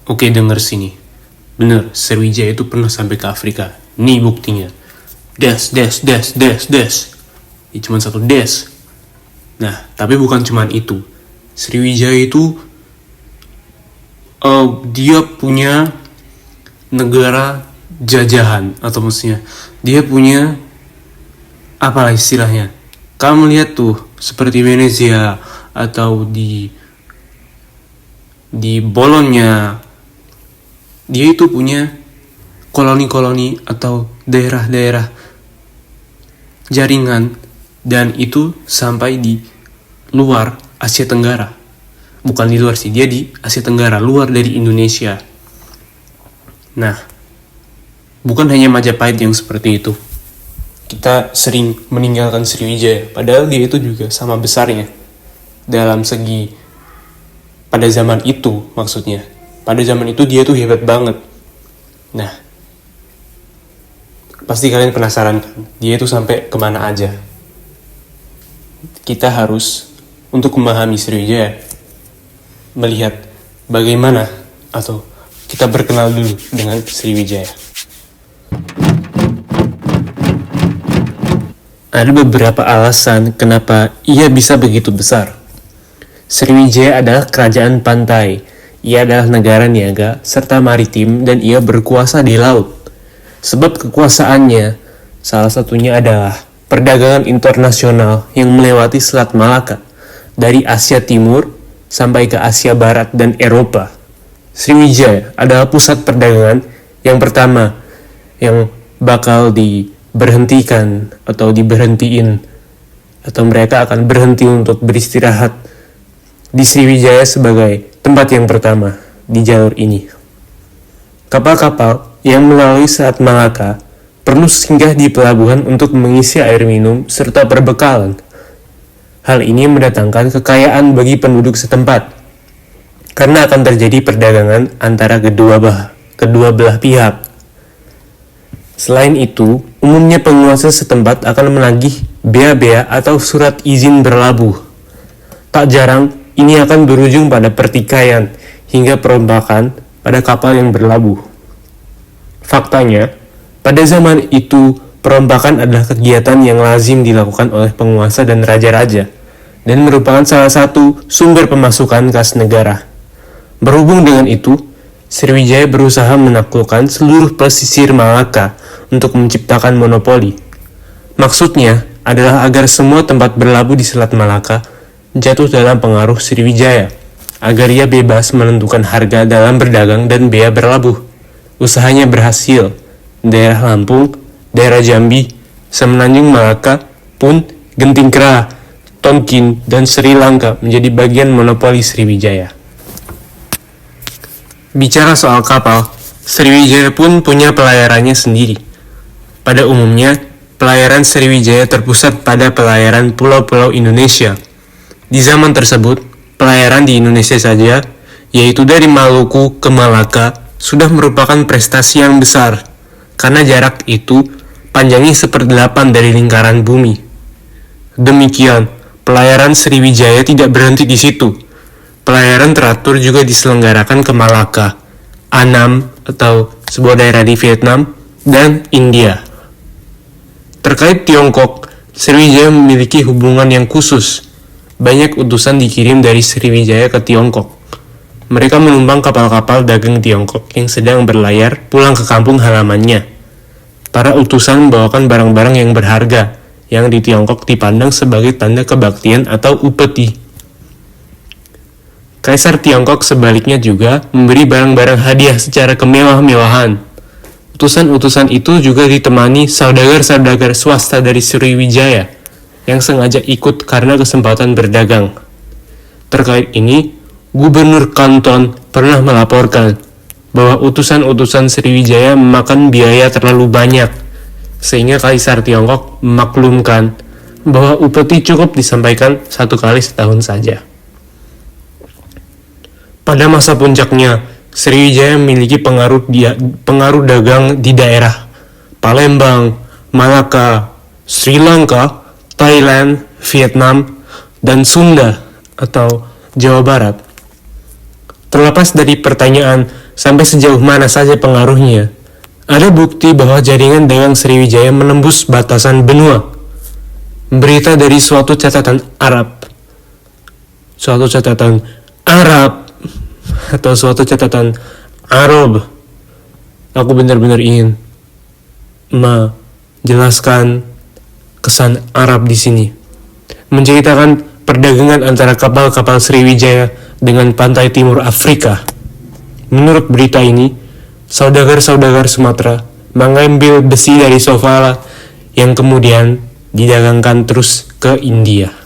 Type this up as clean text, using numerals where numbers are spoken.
Oke, denger sini. Bener, Sriwijaya itu pernah sampai ke Afrika. Nih buktinya. Des. Ya, cuma satu des. Nah, tapi bukan cuma itu. Sriwijaya itu dia punya negara jajahan, atau maksudnya dia punya apalah istilahnya. Kamu lihat tuh seperti Venesia atau di Bologna, dia itu punya koloni-koloni atau daerah-daerah jaringan, dan itu sampai di luar Asia Tenggara. Bukan di luar sih, dia di Asia Tenggara, luar dari Indonesia. Nah, bukan hanya Majapahit yang seperti itu. Kita sering meninggalkan Sriwijaya, padahal dia itu juga sama besarnya. Dalam segi, pada zaman itu maksudnya. Pada zaman itu dia tuh hebat banget. Nah, pasti kalian penasaran kan, dia itu sampai kemana aja. Kita harus, untuk memahami Sriwijaya, melihat bagaimana, atau kita berkenal dulu dengan Sriwijaya. Ada beberapa alasan kenapa ia bisa begitu besar. Sriwijaya adalah kerajaan pantai. Ia adalah negara niaga serta maritim, dan ia berkuasa di laut. Sebab kekuasaannya, salah satunya adalah perdagangan internasional yang melewati Selat Malaka dari Asia Timur sampai ke Asia Barat dan Eropa. Sriwijaya adalah pusat perdagangan yang pertama yang bakal diberhentiin, atau mereka akan berhenti untuk beristirahat di Sriwijaya sebagai tempat yang pertama di jalur ini. Kapal-kapal yang melalui Selat Malaka perlu singgah di pelabuhan untuk mengisi air minum serta perbekalan. Hal ini mendatangkan kekayaan bagi penduduk setempat, karena akan terjadi perdagangan antara kedua belah pihak. Selain itu, umumnya penguasa setempat akan menagih bea-bea atau surat izin berlabuh. Tak jarang, ini akan berujung pada pertikaian hingga perombakan pada kapal yang berlabuh. Faktanya, pada zaman itu, perombakan adalah kegiatan yang lazim dilakukan oleh penguasa dan raja-raja, dan merupakan salah satu sumber pemasukan kas negara. Berhubung dengan itu, Sriwijaya berusaha menaklukkan seluruh pesisir Malaka untuk menciptakan monopoli. Maksudnya adalah agar semua tempat berlabuh di Selat Malaka jatuh dalam pengaruh Sriwijaya, agar ia bebas menentukan harga dalam berdagang dan bea berlabuh. Usahanya berhasil. Daerah Lampung, daerah Jambi, Semenanjung Malaka pun Genting Kera, Tonkin, dan Sri Lanka menjadi bagian monopoli Sriwijaya. Bicara soal kapal, Sriwijaya pun punya pelayarannya sendiri. Pada umumnya, pelayaran Sriwijaya terpusat pada pelayaran pulau-pulau Indonesia. Di zaman tersebut, pelayaran di Indonesia saja, yaitu dari Maluku ke Malaka, sudah merupakan prestasi yang besar, karena jarak itu panjangnya 1/8 dari lingkaran bumi. Demikian, pelayaran Sriwijaya tidak berhenti di situ. Pelayaran teratur juga diselenggarakan ke Malaka, Annam atau sebuah daerah di Vietnam, dan India. Terkait Tiongkok, Sriwijaya memiliki hubungan yang khusus. Banyak utusan dikirim dari Sriwijaya ke Tiongkok. Mereka menumpang kapal-kapal dagang Tiongkok yang sedang berlayar pulang ke kampung halamannya. Para utusan membawakan barang-barang yang berharga, yang di Tiongkok dipandang sebagai tanda kebaktian atau upeti. Kaisar Tiongkok sebaliknya juga memberi barang-barang hadiah secara kemewah-mewahan. Utusan-utusan itu juga ditemani saudagar-saudagar swasta dari Sriwijaya yang sengaja ikut karena kesempatan berdagang. Terkait ini, Gubernur Kanton pernah melaporkan bahwa utusan-utusan Sriwijaya memakan biaya terlalu banyak, sehingga Kaisar Tiongkok memaklumkan bahwa upeti cukup disampaikan 1 kali setahun saja. Pada masa puncaknya, Sriwijaya memiliki pengaruh dagang di daerah Palembang, Malaka, Sri Lanka, Thailand, Vietnam, dan Sunda atau Jawa Barat. Terlepas dari pertanyaan sampai sejauh mana saja pengaruhnya. Ada bukti bahwa jaringan dagang Sriwijaya menembus batasan benua. Berita dari suatu catatan Arab atau suatu catatan Arab. Aku benar-benar ingin menjelaskan kesan Arab di sini. Menceritakan perdagangan antara kapal-kapal Sriwijaya dengan pantai timur Afrika. Menurut berita ini, saudagar-saudagar Sumatera mengambil besi dari Sofala yang kemudian didagangkan terus ke India.